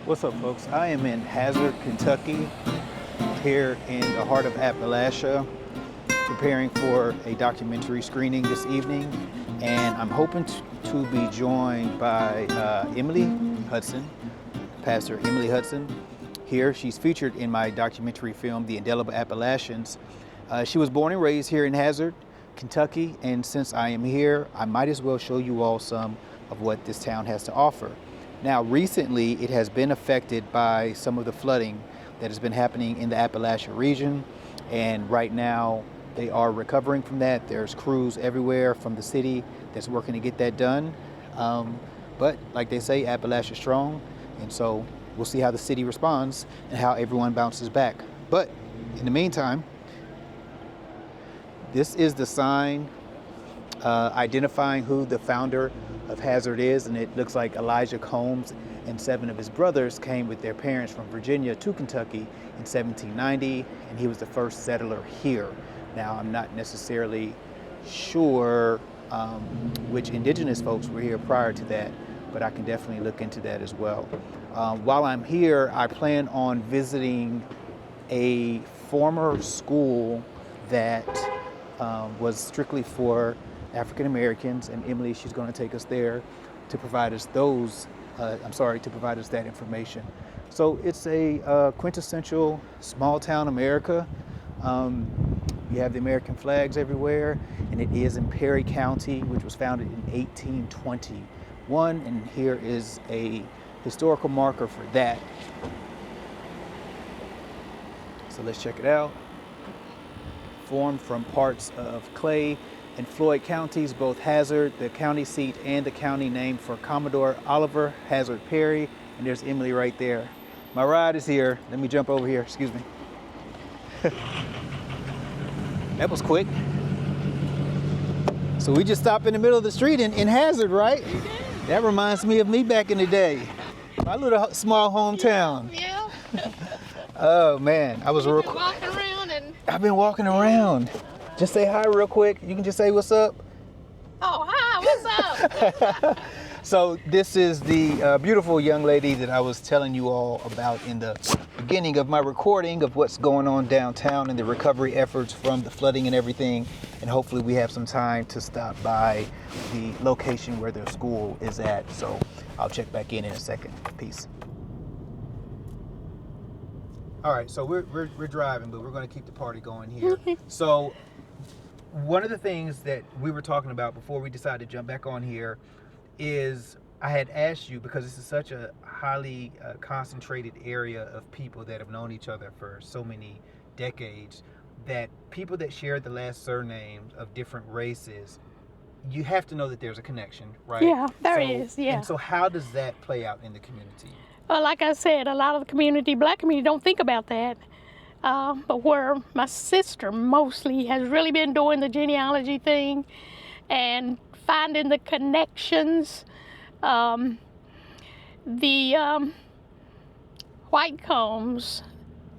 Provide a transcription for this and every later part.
What's up, folks? I am in Hazard, Kentucky, here in the heart of Appalachia, preparing for a documentary screening this evening, and I'm hoping to be joined by Emily Hudson, Pastor Emily Hudson. Here, she's featured in my documentary film, The Indelible Appalachians. She was born and raised here in Hazard, Kentucky, and since I am here, I might as well show you all some of what this town has to offer. Now, recently, it has been affected by some of the flooding that has been happening in the Appalachia region, and right now they are recovering from that. There's crews everywhere from the city that's working to get that done. But like they say, Appalachia strong, and so we'll see how the city responds and how everyone bounces back. But in the meantime, this is the sign identifying who the founder of Hazard is, and it looks like Elijah Combs and 7 of his brothers came with their parents from Virginia to Kentucky in 1790, and he was the first settler here. Now, I'm not necessarily sure which indigenous folks were here prior to that, but I can definitely look into that as well. While I'm here, I plan on visiting a former school that was strictly for African Americans, and Emily, she's going to take us there to provide us to provide us that information. So it's a quintessential small town America. You have the American flags everywhere, and it is in Perry County, which was founded in 1821, and here is a historical marker for that. So let's check it out. Formed from parts of Clay and Floyd counties, both Hazard, the county seat, and the county named for Commodore Oliver Hazard Perry. And there's Emily right there. My ride is here. Let me jump over here, excuse me. That was quick. So we just stopped in the middle of the street in Hazard, right? That reminds me of me back in the day. My little small hometown. Yeah. Oh man, I was walking around and. I've been walking around. Just say hi real quick. You can just say what's up. Oh, hi, what's up? So this is the beautiful young lady that I was telling you all about in the beginning of my recording of what's going on downtown and the recovery efforts from the flooding and everything. And hopefully we have some time to stop by the location where their school is at. So I'll check back in a second. Peace. All right, so we're driving, but we're going to keep the party going here. So one of the things that we were talking about before we decided to jump back on here is I had asked you, because this is such a highly concentrated area of people that have known each other for so many decades, that people that share the last surnames of different races, you have to know that there's a connection, right? Yeah, there is, yeah. And so how does that play out in the community? Well, like I said, a lot of the black community don't think about that. But where my sister mostly has really been doing the genealogy thing and finding the connections. The White Combs,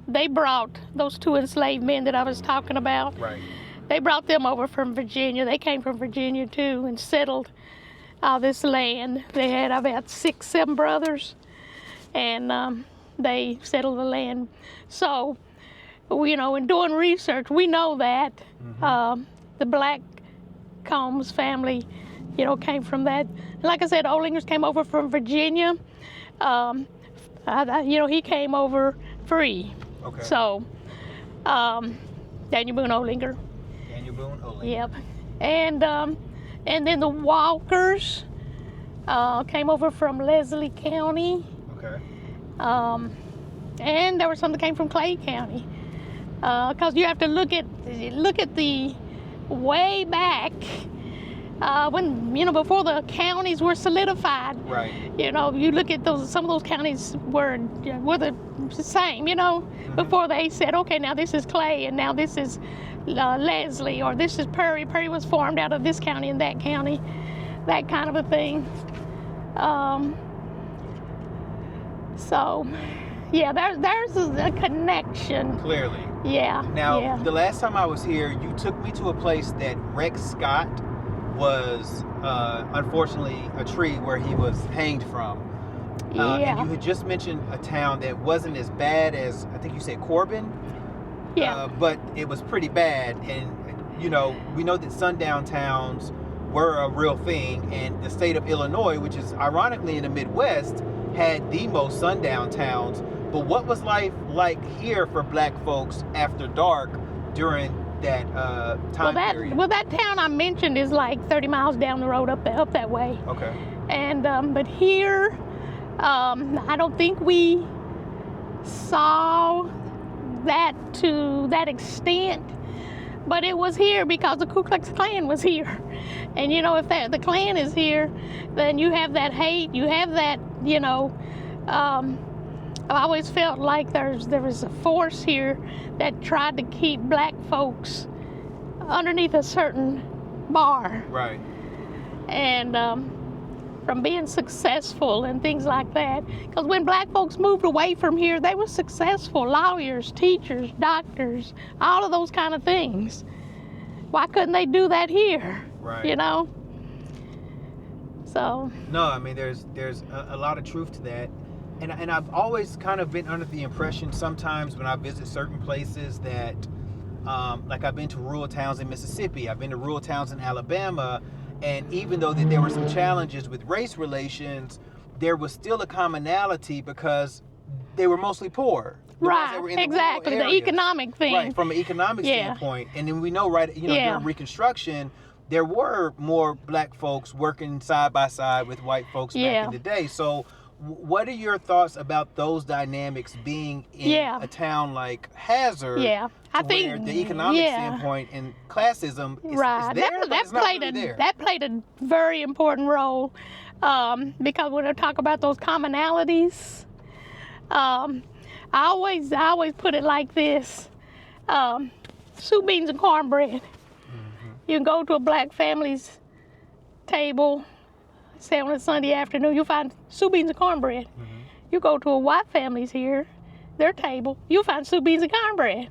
they brought those 2 enslaved men that I was talking about. Right. They brought them over from Virginia. They came from Virginia too and settled this land. They had about 6, 7 brothers, and they settled the land. So, in doing research, we know that the Black Combs family, came from that. Like I said, Olingers came over from Virginia. He came over free. Okay. So, Daniel Boone Olinger. Daniel Boone Olinger. Yep. And then the Walkers came over from Leslie County. Okay. And there were some that came from Clay County. Because you have to look at the way back when, before the counties were solidified. Right. You look at some of those counties were the same, before they said, okay, now this is Clay and now this is Leslie, or this is Perry. Perry was formed out of this county and that county, that kind of a thing. So, yeah, there's a connection. Clearly. Yeah. Now, the last time I was here, you took me to a place that Rex Scott was, unfortunately, a tree where he was hanged from. And you Yeah. had just mentioned a town that wasn't as bad as, I think you said Corbin, Yeah. but it was pretty bad. And, you know, we know that sundown towns were a real thing. And the state of Illinois, which is ironically in the Midwest, had the most sundown towns. But what was life like here for black folks after dark during that time period? Well, that town I mentioned is like 30 miles down the road up that way. Okay. And but here, I don't think we saw that to that extent. But it was here because the Ku Klux Klan was here. And you know, if the Klan is here, then you have that hate, you have that, you know, I always felt like there was a force here that tried to keep black folks underneath a certain bar. Right. And from being successful and things like that. Because when black folks moved away from here, they were successful lawyers, teachers, doctors, all of those kind of things. Why couldn't they do that here? Right. You know? So. No, I mean, there's a lot of truth to that. And I've always kind of been under the impression sometimes when I visit certain places that, like I've been to rural towns in Mississippi, I've been to rural towns in Alabama, and even though that there were some challenges with race relations, there was still a commonality because they were mostly poor. Right, exactly, the economic thing. Right, from an economic standpoint. And then we know, right, you know, during Reconstruction, there were more black folks working side by side with white folks back in the day. So what are your thoughts about those dynamics being in a town like Hazard? Yeah, I think where the economic standpoint and classism is there, that played a very important role because when I talk about those commonalities, I always put it like this: soup, beans, and cornbread. Mm-hmm. You can go to a black family's table, say on a Sunday afternoon, you'll find soup, beans, and cornbread. Mm-hmm. You go to a white family's here, their table, you'll find soup, beans, and cornbread.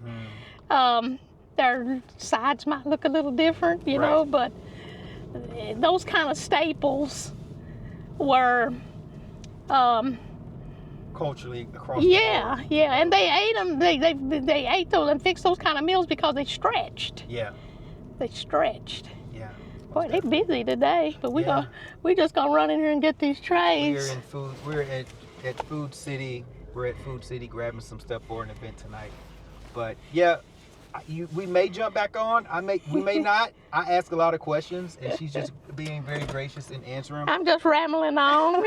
Mm. Their sides might look a little different, you know, but those kind of staples were culturally across the board. And they ate them. They ate those and fixed those kind of meals because they stretched. Yeah, they stretched. Yeah. Boy, they busy today, but we just gonna run in here and get these trays. We're in food. We're at Food City. We're at Food City grabbing some stuff for an event tonight. But yeah, we may jump back on. We may not. I ask a lot of questions, and she's just being very gracious in answering them. I'm just rambling on.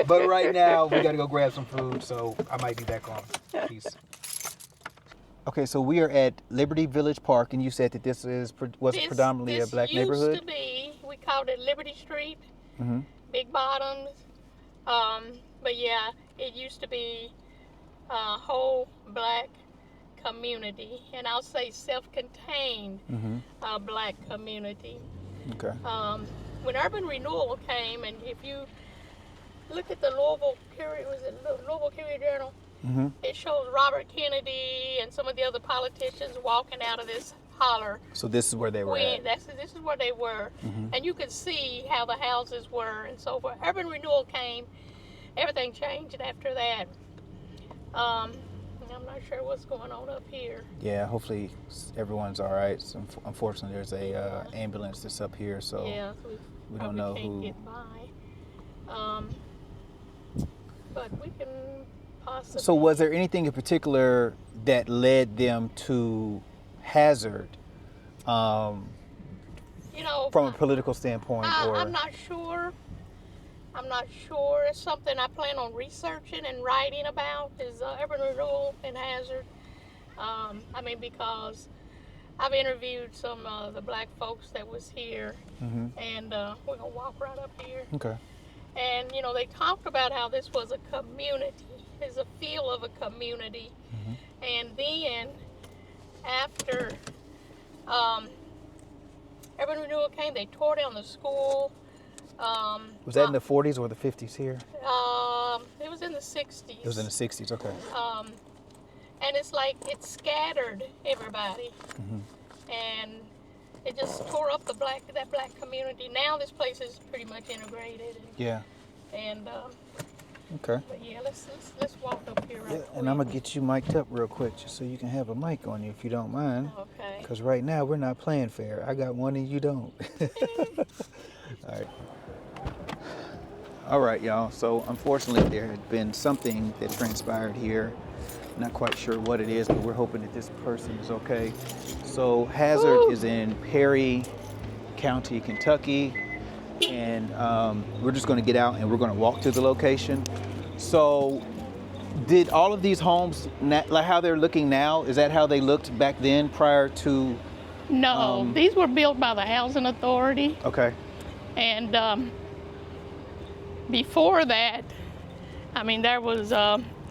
But right now, we got to go grab some food, so I might be back on. Peace. Okay, so we are at Liberty Village Park, and you said that this was predominantly a black neighborhood? This used to be, we called it Liberty Street, Big Bottoms. But yeah, it used to be a whole black community, and I'll say self-contained black community. Okay. When urban renewal came, and if you look at the Louisville Courier Journal, it shows Robert Kennedy and some of the other politicians walking out of this holler. So this is where they were at. This is where they were. And you could see how the houses were and so forth. Urban renewal came, everything changed after that. I'm not sure what's going on up here. Yeah, hopefully everyone's all right. So unfortunately, there's a ambulance that's up here, so we don't know who. Get by. But we can possibly. So was there anything in particular that led them to Hazard, from a political standpoint? I'm not sure. It's something I plan on researching and writing about is urban renewal in Hazard. Because I've interviewed some of the black folks that was here, and we're gonna walk right up here. Okay. And they talked about how this was a community, it's a feel of a community, and then after urban renewal came, they tore down the school. Was that in the 40s or the 50s here? It was in the 60s. It was in the 60s, okay. And it's like it scattered everybody, and it just tore up that black community. Now this place is pretty much integrated. And Okay. But yeah, let's walk up here right Yeah, quick. and I'm gonna get you mic'd up real quick just so you can have a mic on you if you don't mind. Okay. Because right now we're not playing fair. I got one and you don't. All right. All right, y'all. So unfortunately, there had been something that transpired here. Not quite sure what it is, but we're hoping that this person is okay. So Hazard is in Perry County, Kentucky, and we're just going to get out and we're going to walk to the location. So did all of these homes, like how they're looking now, is that how they looked back then prior to? No, these were built by the Housing Authority. Okay. And before that, I mean, there was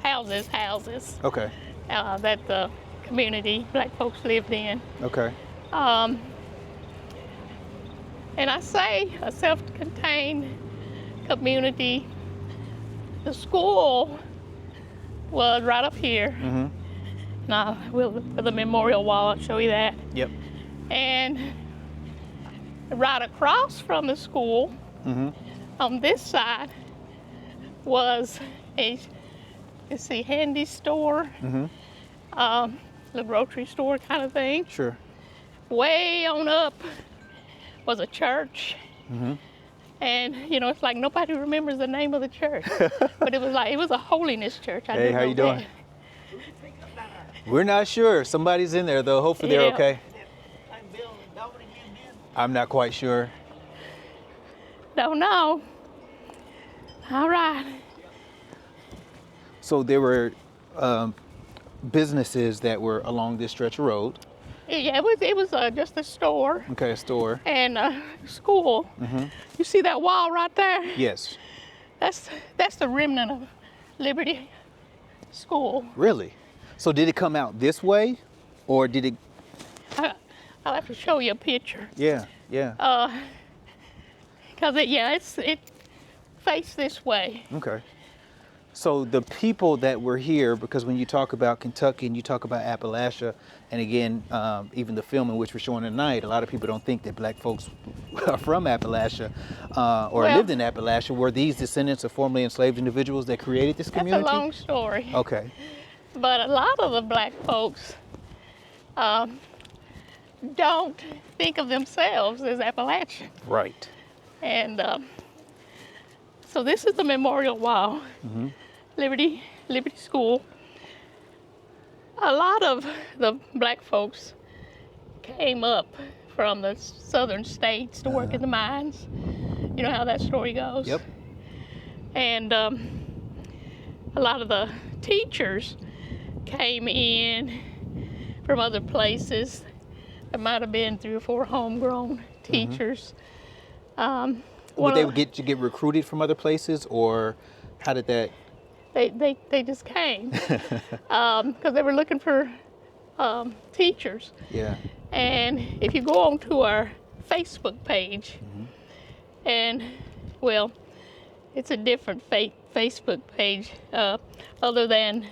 houses Okay. that the community, black folks lived in. Okay. And I say a self-contained community. The school was right up here. Mm-hmm. Now, with the memorial wall, I'll show you that. Yep. And right across from the school, on this side, was a, let's see, handy store, the grocery store kind of thing. Sure. Way on up was a church. And, you know, it's like nobody remembers the name of the church. But it was a holiness church. I Hey, do how know you doing? that. We're not sure. Somebody's in there though. Hopefully they're Yeah. okay. I'm not quite sure. Don't know. All right. So there were businesses that were along this stretch of road. Yeah, it was just a store Okay, a store. and a school. You see that wall right there? Yes. That's the remnant of Liberty School. Really? So did it come out this way, or did it? I'll have to show you a picture. Yeah. Yeah. Cause it faced this way. Okay. So the people that were here, because when you talk about Kentucky and you talk about Appalachia, and again, even the film in which we're showing tonight, a lot of people don't think that black folks are from Appalachia or Well, lived in Appalachia. Were these descendants of formerly enslaved individuals that created this community? That's a long story. Okay. But a lot of the black folks don't think of themselves as Appalachian. Right. And so this is the memorial wall, Liberty School. A lot of the black folks came up from the southern states to work in the mines. You know how that story goes? Yep. And a lot of the teachers came in from other places. There might have been 3 or 4 homegrown teachers. Would they get recruited from other places, or how did that? They just came because they were looking for teachers. Yeah. And if you go on to our Facebook page, and well, it's a different Facebook page other than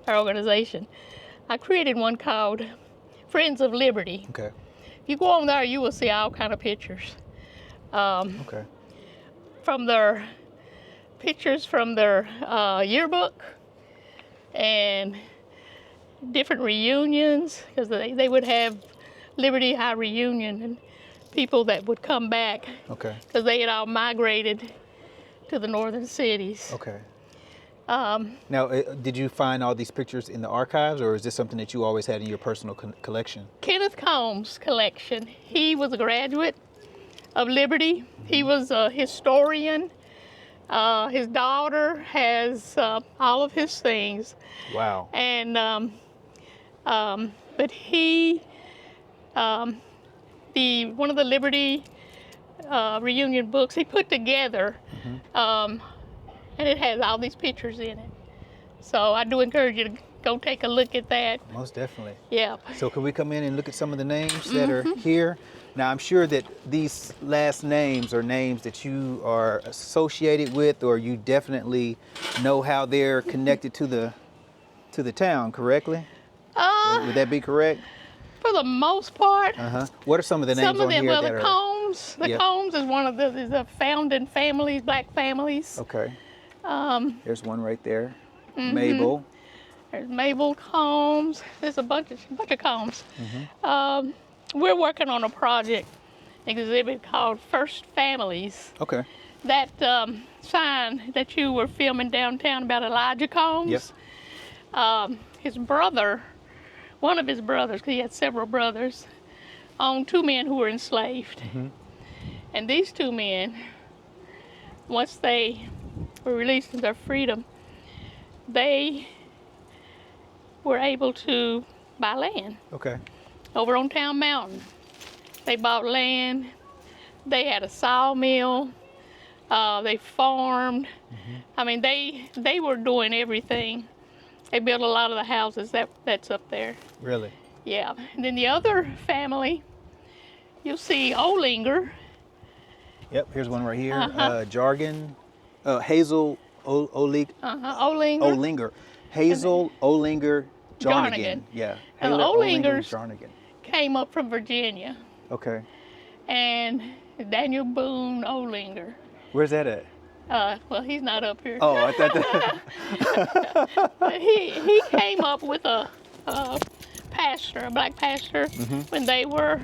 our organization. I created one called Friends of Liberty. Okay. If you go on there, you will see all kind of pictures. Okay. From their pictures from their yearbook and different reunions, because they would have Liberty High reunion and people that would come back Okay. because they had all migrated to the northern cities. Okay. Now, did you find all these pictures in the archives, or is this something that you always had in your personal collection? Kenneth Combs' collection. He was a graduate of Liberty. He was a historian. His daughter has all of his things. Wow. And but he, one of the Liberty reunion books he put together, and it has all these pictures in it. So I do encourage you to go take a look at that. Most definitely. Yeah. So can we come in and look at some of the names that are here? Now, I'm sure that these last names are names that you are associated with, or you definitely know how they're connected to the town, correctly? Would that be correct? For the most part. What are some of the names Some of on them, here well, that the are? Combs. The Yep. Combs is one of the founding families, black families. Okay. There's one right there. Mm-hmm. Mabel. There's Mabel Combs. There's a bunch of Combs. We're working on a project exhibit called First Families. Okay. That sign that you were filming downtown about Elijah Combs. Yep. His brother, one of his brothers, because he had several brothers, owned two men who were enslaved. And these two men, once they were released to their freedom, they were able to buy land. Okay. Over on Town Mountain. They bought land. They had a sawmill. They farmed. I mean, they were doing everything. They built a lot of the houses that's up there. Really? Yeah. And then the other family, you'll see Olinger. Yep. Here's one right here. Jargon. Hazel Olinger. Olinger. Hazel Olinger Jarnigan. Jarnigan. Yeah. And the Hazel Olingers Jarnigan. came up from Virginia. Okay. And Daniel Boone Olinger. Where's that at? Well, he's not up here. Oh, I thought that. But he came up with a pastor, a black pastor, when they were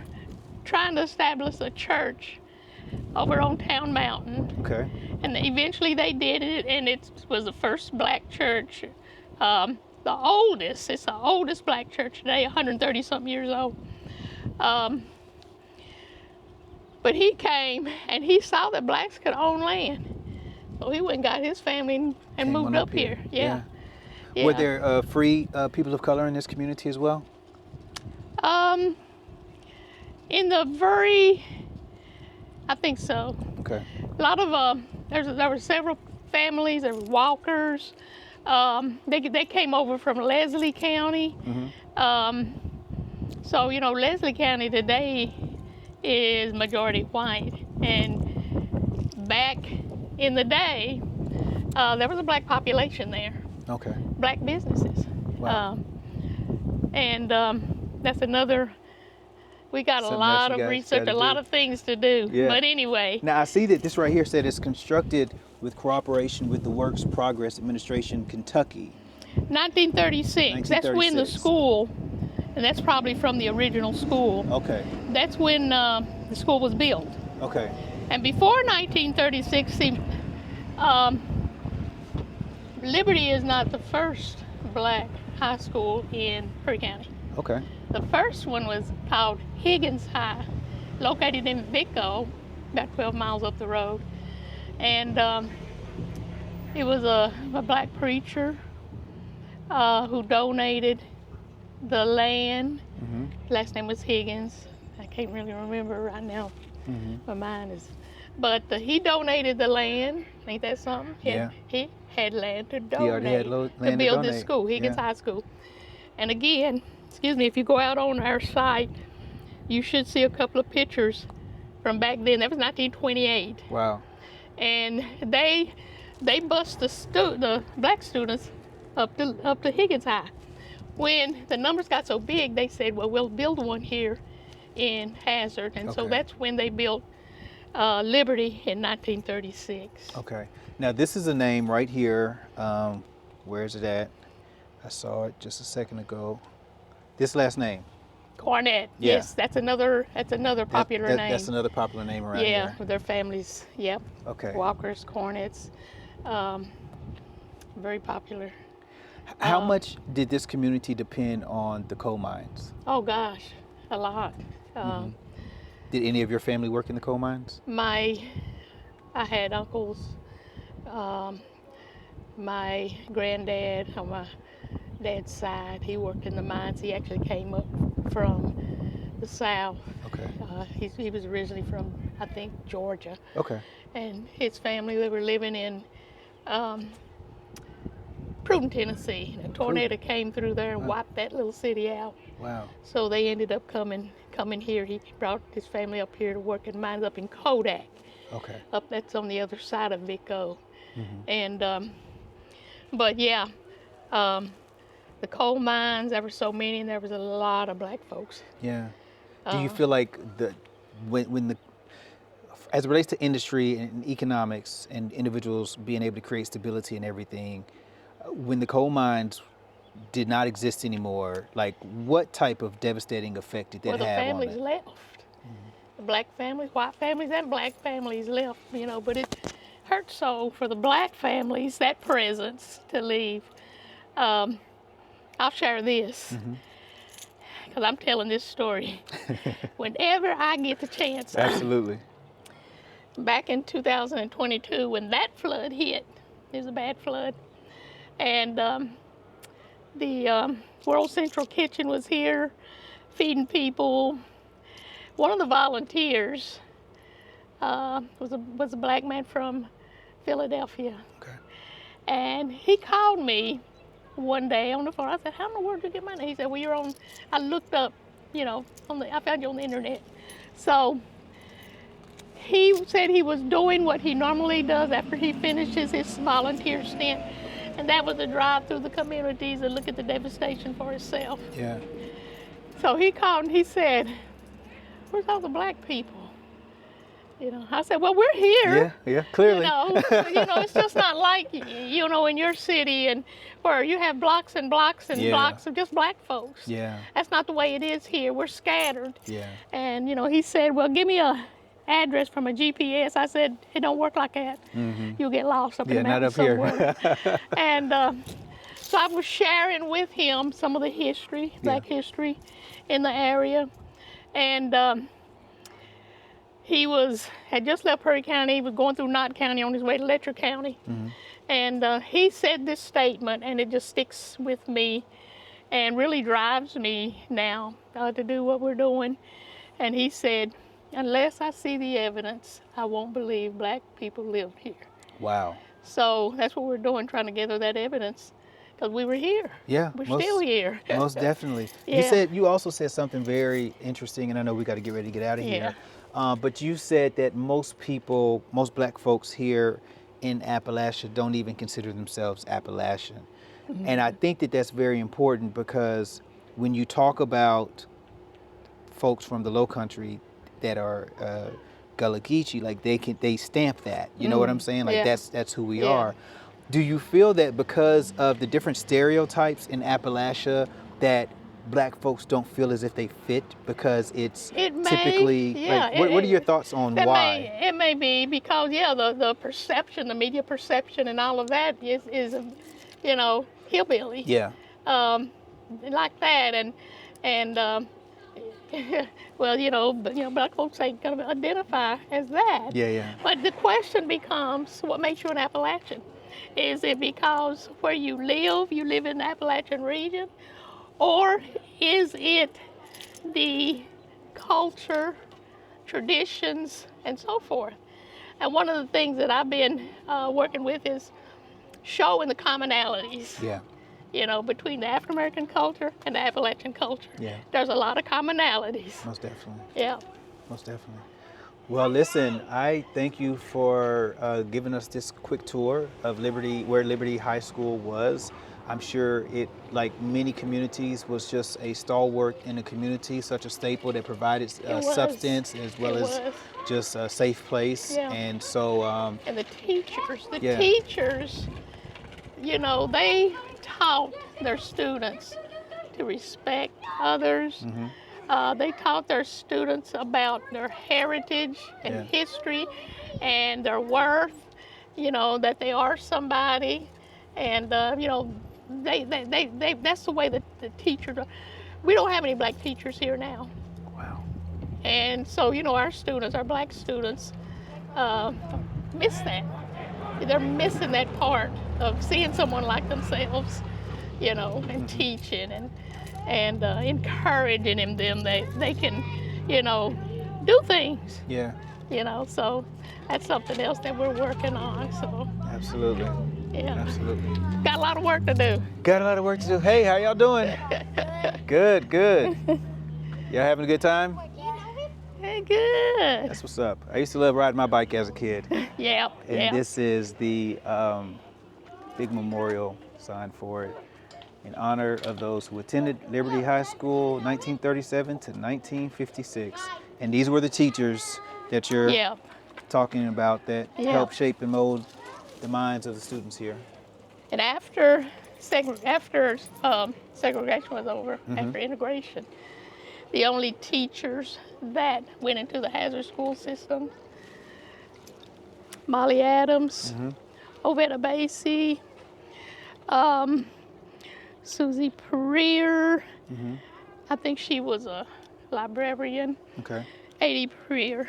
trying to establish a church over on Town Mountain. Okay. And eventually they did it, and it was the first black church. The oldest, it's the oldest black church today, 130-something years old. But he came and he saw that blacks could own land. So he went and got his family and moved up here. Yeah. Were there free people of color in this community as well? In the I think so. Okay. A lot of, there were several families, there were Walkers. They came over from Leslie County. So, you know, Leslie County today is majority white. And back in the day, there was a black population there. Okay. Black businesses. Wow. That's another, we got Something a lot else you of guys research, gotta a lot do. of things to do. Yeah. But anyway. Now I see that this right here said it's constructed with cooperation with the Works Progress Administration, Kentucky. 1936. That's when the 1936. school, and that's probably from the original school. Okay. That's when the school was built. Okay. And before 1936, see, Liberty is not the first black high school in Perry County. Okay. The first one was called Higgins High, located in Vico, about 12 miles up the road. And it was a black preacher who donated the land. Last name was Higgins. I can't really remember right now. My mind is. But he donated the land. Ain't that something? Yeah. He had land to donate. He already had land to build this donate. school, Higgins Yeah. High School. And again, excuse me, if you go out on our site, you should see a couple of pictures from back then. That was 1928. Wow. And they bused the black students up to Higgins High. When the numbers got so big, they said, well, we'll build one here in Hazard. And so Okay. that's when they built Liberty in 1936. Okay. Now this is a name right here. Where is it at? I saw it just a second ago. This last name. Cornett. Yeah. Yes, that's another popular name. That's another popular name around Yeah, here. with their families. Yep. Okay. Walkers, Cornetts. Very popular. How much did this community depend on the coal mines? Oh gosh, a lot. Did any of your family work in the coal mines? I had uncles. My granddad on my dad's side, he worked in the mines. He actually came up from the South. Okay. He was originally from, I think, Georgia. Okay. And his family, they were living in Pruden, Tennessee. And a tornado came through there and wiped that little city out. Wow. So they ended up coming here. He brought his family up here to work in mines up in Kodak. Okay. That's on the other side of Vico. And but yeah, the coal mines, there were so many, and there was a lot of black folks. Yeah. Do you feel like when the as it relates to industry and economics and individuals being able to create stability and everything, when the coal mines did not exist anymore, like what type of devastating effect did that Well, the have on families it? left. The black families, white families, and black families left, but it hurt so for the black families, that presence to leave. I'll share this because I'm telling this story whenever I get the chance. Absolutely. Back in 2022, when that flood hit, it was a bad flood, and the World Central Kitchen was here feeding people. One of the volunteers was a black man from Philadelphia. Okay. And he called me one day on the phone. I said, "How in the world did you get my name?" He said, "Well, you're on." I looked up, I found you on the internet. So he said he was doing what he normally does after he finishes his volunteer stint, and that was to drive through the communities and look at the devastation for himself. Yeah. So he called and he said, "Where's all the black people?" I said, "Well, we're here." Yeah, clearly. It's just not like, in your city and where you have blocks and blocks and blocks of just black folks. Yeah. That's not the way it is here. We're scattered. Yeah. And, he said, "Well, give me a address from a GPS." I said, "It don't work like that. You'll get lost up in the mountains somewhere." And so I was sharing with him some of the history, black history in the area. And he had just left Perry County. He was going through Knott County on his way to Letcher County. And he said this statement, and it just sticks with me and really drives me now to do what we're doing. And he said, "Unless I see the evidence, I won't believe black people lived here." Wow. So that's what we're doing, trying to gather that evidence, because we were here. Yeah. We're still here. Most definitely. Yeah. You also said something very interesting, and I know we got to get ready to get out of here. But you said that most black folks here in Appalachia don't even consider themselves Appalachian. And I think that that's very important, because when you talk about folks from the Low Country that are Gullah Geechee, like they stamp that. You know what I'm saying? Like that's who we are. Do you feel that because of the different stereotypes in Appalachia that black folks don't feel as if they fit, because it's typically what are your thoughts on why? It may be because the perception, the media perception and all of that is hillbilly. Yeah. Like that and well, black folks ain't gonna identify as that. Yeah. But the question becomes, what makes you an Appalachian? Is it because where you live in the Appalachian region? Or is it the culture, traditions, and so forth? And one of the things that I've been working with is showing the commonalities. Between the African American culture and the Appalachian culture. There's a lot of commonalities. Most definitely. Yeah. Most definitely. Well, listen, I thank you for giving us this quick tour of where Liberty High School was. I'm sure it, like many communities, was just a stalwart in the community, such a staple that provided substance as well as just a safe place. And so... and the teachers, they taught their students to respect others. They taught their students about their heritage and history and their worth, that they are somebody. And, that's the way that the teachers are. We don't have any black teachers here now. Wow. And so, our black students miss that. They're missing that part of seeing someone like themselves, and teaching and encouraging them that they can, do things. So that's something else that we're working on. So. Absolutely. Yeah. Absolutely. Got a lot of work to do. Got a lot of work to do. Hey, how y'all doing? Good. Y'all having a good time? Hey, good. That's what's up. I used to love riding my bike as a kid. And this is the big memorial sign for it in honor of those who attended Liberty High School 1937 to 1956. And these were the teachers that you're talking about that Yeah. help shape and mold the minds of the students here. And after segregation was over, after integration, the only teachers that went into the Hazard school system, Molly Adams, Ovetta Basie, Susie Perrier, I think she was a librarian, Okay. A.D. Perrier,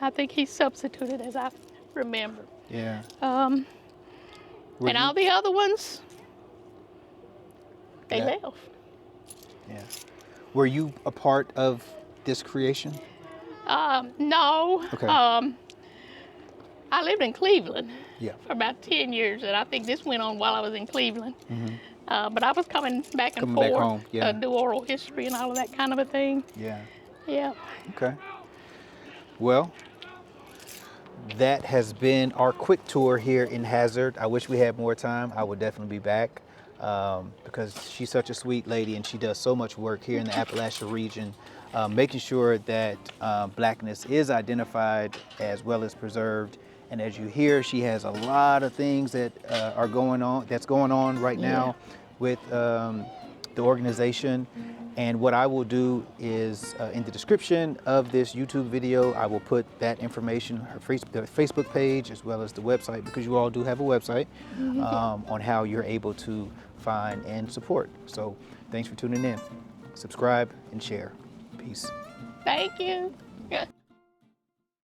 I think he substituted as I remember. Yeah. And all the other ones, they Yeah. left. Yeah. Were you a part of this creation? No. Okay. I lived in Cleveland Yeah. for about 10 years, and I think this went on while I was in Cleveland. But I was coming back and Coming forth, back home, yeah. do oral history and all of that kind of a thing. Yeah. Yeah. Okay. Well, that has been our quick tour here in Hazard. I wish we had more time. I would definitely be back because she's such a sweet lady and she does so much work here in the Appalachia region, making sure that Blackness is identified as well as preserved. And as you hear, she has a lot of things that are going on right now with the organization. And what I will do is in the description of this YouTube video, I will put that information, her Facebook page, as well as the website, because you all do have a website, on how you're able to find and support. So thanks for tuning in. Subscribe and share. Peace. Thank you.